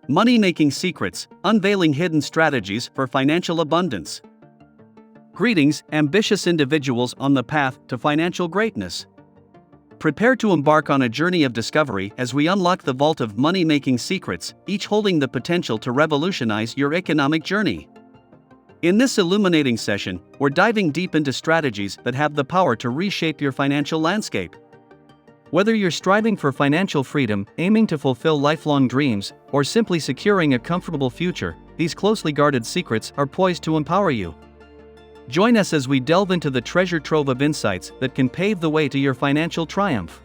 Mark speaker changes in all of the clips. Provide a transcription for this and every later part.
Speaker 1: Money-making secrets, unveiling hidden strategies for financial abundance. Greetings, ambitious individuals on the path to financial greatness. Prepare to embark on a journey of discovery as we unlock the vault of money-making secrets, each holding the potential to revolutionize your economic journey. In this illuminating session, we're diving deep into strategies that have the power to reshape your financial landscape. Whether you're striving for financial freedom, aiming to fulfill lifelong dreams, or simply securing a comfortable future, these closely guarded secrets are poised to empower you. Join us as we delve into the treasure trove of insights that can pave the way to your financial triumph.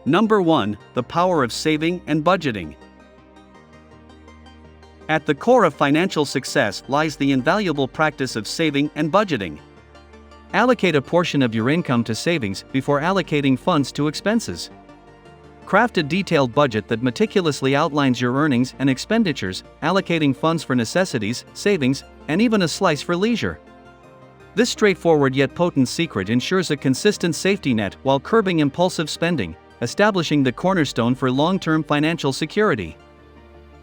Speaker 1: Number 1. The power of saving and budgeting. At the core of financial success lies the invaluable practice of saving and budgeting. Allocate a portion of your income to savings before allocating funds to expenses. Craft a detailed budget that meticulously outlines your earnings and expenditures, allocating funds for necessities, savings, and even a slice for leisure. This straightforward yet potent secret ensures a consistent safety net while curbing impulsive spending, establishing the cornerstone for long-term financial security.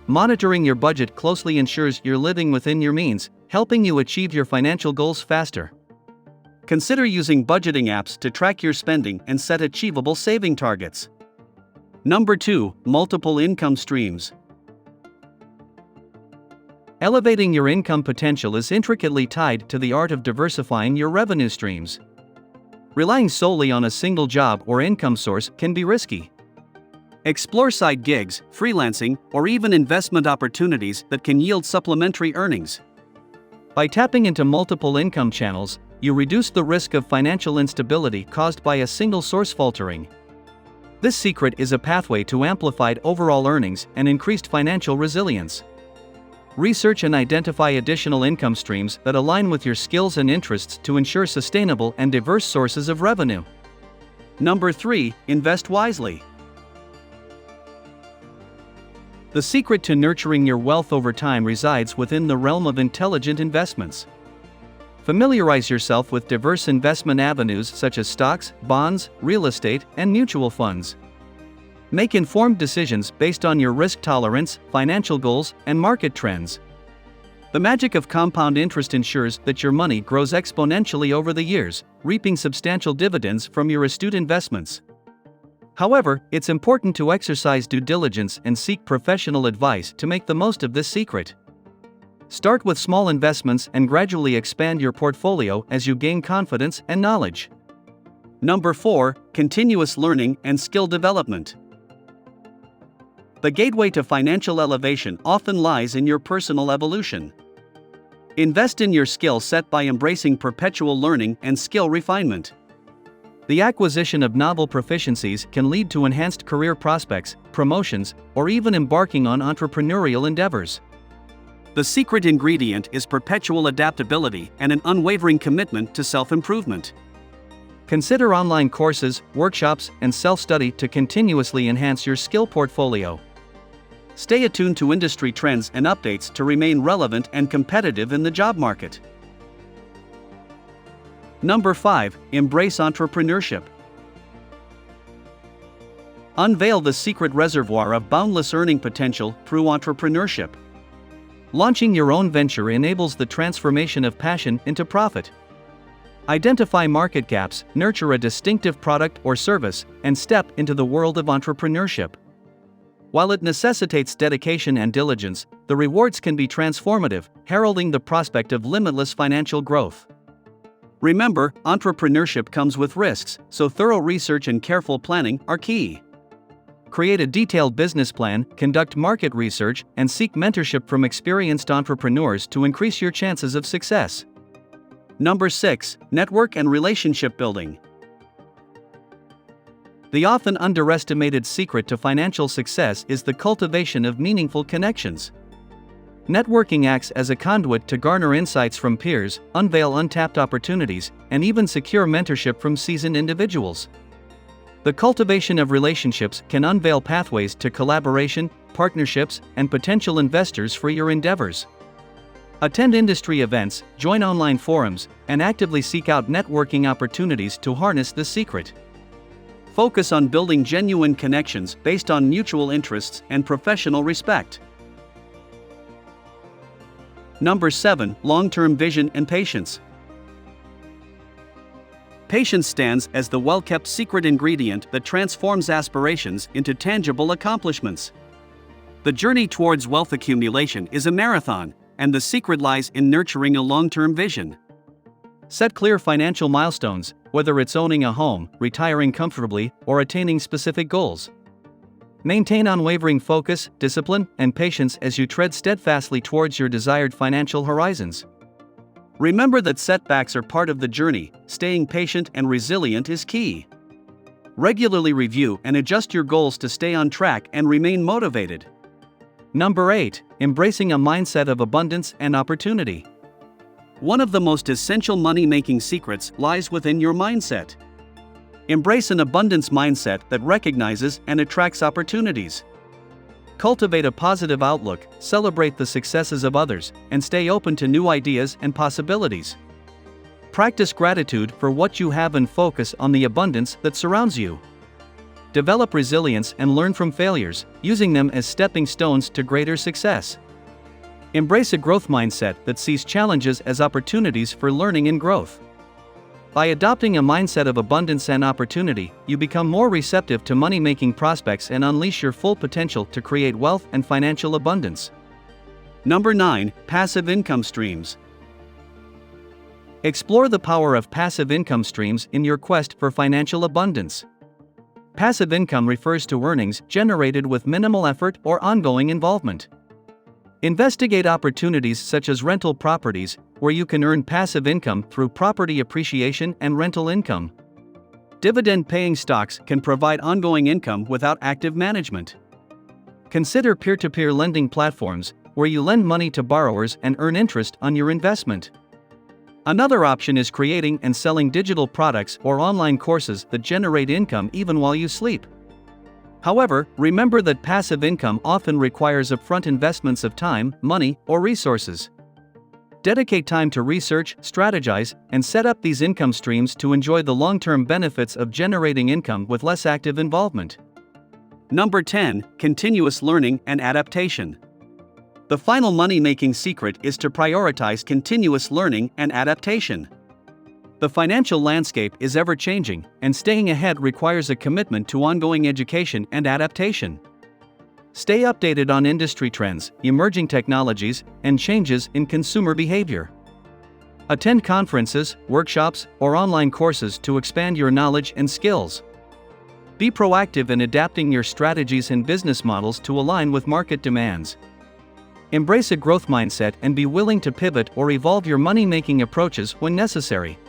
Speaker 1: Monitoring your budget closely ensures you're living within your means, helping you achieve your financial goals faster. Consider using budgeting apps to track your spending and set achievable saving targets. Number 2. Multiple income streams. Elevating your income potential is intricately tied to the art of diversifying your revenue streams. Relying solely on a single job or income source can be risky. Explore side gigs, freelancing, or even investment opportunities that can yield supplementary earnings. By tapping into multiple income channels, you reduce the risk of financial instability caused by a single source faltering. This secret is a pathway to amplified overall earnings and increased financial resilience. Research and identify additional income streams that align with your skills and interests to ensure sustainable and diverse sources of revenue. Number 3. Invest wisely. The secret to nurturing your wealth over time resides within the realm of intelligent investments. Familiarize yourself with diverse investment avenues such as stocks, bonds, real estate, and mutual funds. Make informed decisions based on your risk tolerance, financial goals, and market trends. The magic of compound interest ensures that your money grows exponentially over the years, reaping substantial dividends from your astute investments. However, it's important to exercise due diligence and seek professional advice to make the most of this secret. Start with small investments and gradually expand your portfolio as you gain confidence and knowledge. Number 4. Continuous learning and skill development. The gateway to financial elevation often lies in your personal evolution. Invest in your skill set by embracing perpetual learning and skill refinement. The acquisition of novel proficiencies can lead to enhanced career prospects, promotions, or even embarking on entrepreneurial endeavors. The secret ingredient is perpetual adaptability and an unwavering commitment to self-improvement. Consider online courses, workshops, and self-study to continuously enhance your skill portfolio. Stay attuned to industry trends and updates to remain relevant and competitive in the job market. Number 5. Embrace entrepreneurship. Unveil the secret reservoir of boundless earning potential through entrepreneurship. Launching your own venture enables the transformation of passion into profit. Identify market gaps, nurture a distinctive product or service, and step into the world of entrepreneurship. While it necessitates dedication and diligence, the rewards can be transformative, heralding the prospect of limitless financial growth. Remember, entrepreneurship comes with risks, so thorough research and careful planning are key. Create a detailed business plan, conduct market research, and seek mentorship from experienced entrepreneurs to increase your chances of success. Number 6. Network and relationship building. The often underestimated secret to financial success is the cultivation of meaningful connections. Networking acts as a conduit to garner insights from peers, unveil untapped opportunities, and even secure mentorship from seasoned individuals. The cultivation of relationships can unveil pathways to collaboration, partnerships, and potential investors for your endeavors. Attend industry events, join online forums, and actively seek out networking opportunities to harness this secret. Focus on building genuine connections based on mutual interests and professional respect. Number 7. Long-term vision and patience. Patience stands as the well-kept secret ingredient that transforms aspirations into tangible accomplishments. The journey towards wealth accumulation is a marathon, and the secret lies in nurturing a long-term vision. Set clear financial milestones, whether it's owning a home, retiring comfortably, or attaining specific goals. Maintain unwavering focus, discipline, and patience as you tread steadfastly towards your desired financial horizons. Remember that setbacks are part of the journey. Staying patient and resilient is key. Regularly review and adjust your goals to stay on track and remain motivated. Number 8. Embracing a mindset of abundance and opportunity. One of the most essential money-making secrets lies within your mindset. Embrace an abundance mindset that recognizes and attracts opportunities. Cultivate a positive outlook, celebrate the successes of others, and stay open to new ideas and possibilities. Practice gratitude for what you have and focus on the abundance that surrounds you. Develop resilience and learn from failures, using them as stepping stones to greater success. Embrace a growth mindset that sees challenges as opportunities for learning and growth. By adopting a mindset of abundance and opportunity, you become more receptive to money-making prospects and unleash your full potential to create wealth and financial abundance. Number 9. Passive income streams. Explore the power of passive income streams in your quest for financial abundance. Passive income refers to earnings generated with minimal effort or ongoing involvement. Investigate opportunities such as rental properties, where you can earn passive income through property appreciation and rental income. Dividend-paying stocks can provide ongoing income without active management. Consider peer-to-peer lending platforms, where you lend money to borrowers and earn interest on your investment. Another option is creating and selling digital products or online courses that generate income even while you sleep. However, remember that passive income often requires upfront investments of time, money, or resources. Dedicate time to research, strategize, and set up these income streams to enjoy the long-term benefits of generating income with less active involvement. Number 10. Continuous learning and adaptation. The final money-making secret is to prioritize continuous learning and adaptation. The financial landscape is ever-changing, and staying ahead requires a commitment to ongoing education and adaptation. Stay updated on industry trends, emerging technologies, and changes in consumer behavior. Attend conferences, workshops, or online courses to expand your knowledge and skills. Be proactive in adapting your strategies and business models to align with market demands. Embrace a growth mindset and be willing to pivot or evolve your money-making approaches when necessary.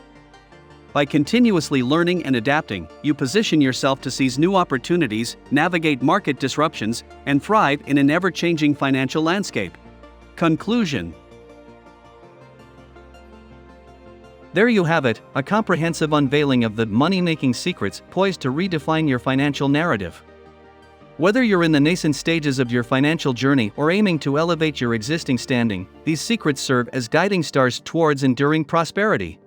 Speaker 1: By continuously learning and adapting, you position yourself to seize new opportunities, navigate market disruptions, and thrive in an ever-changing financial landscape. Conclusion. There you have it, a comprehensive unveiling of the money-making secrets poised to redefine your financial narrative. Whether you're in the nascent stages of your financial journey or aiming to elevate your existing standing, these secrets serve as guiding stars towards enduring prosperity.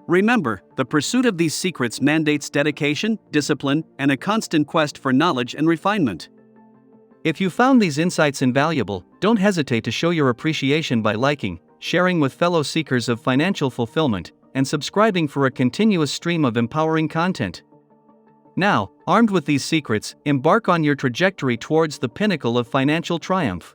Speaker 1: Remember, the pursuit of these secrets mandates dedication, discipline, and a constant quest for knowledge and refinement. If you found these insights invaluable, don't hesitate to show your appreciation by liking, sharing with fellow seekers of financial fulfillment, and subscribing for a continuous stream of empowering content. Now, armed with these secrets, embark on your trajectory towards the pinnacle of financial triumph.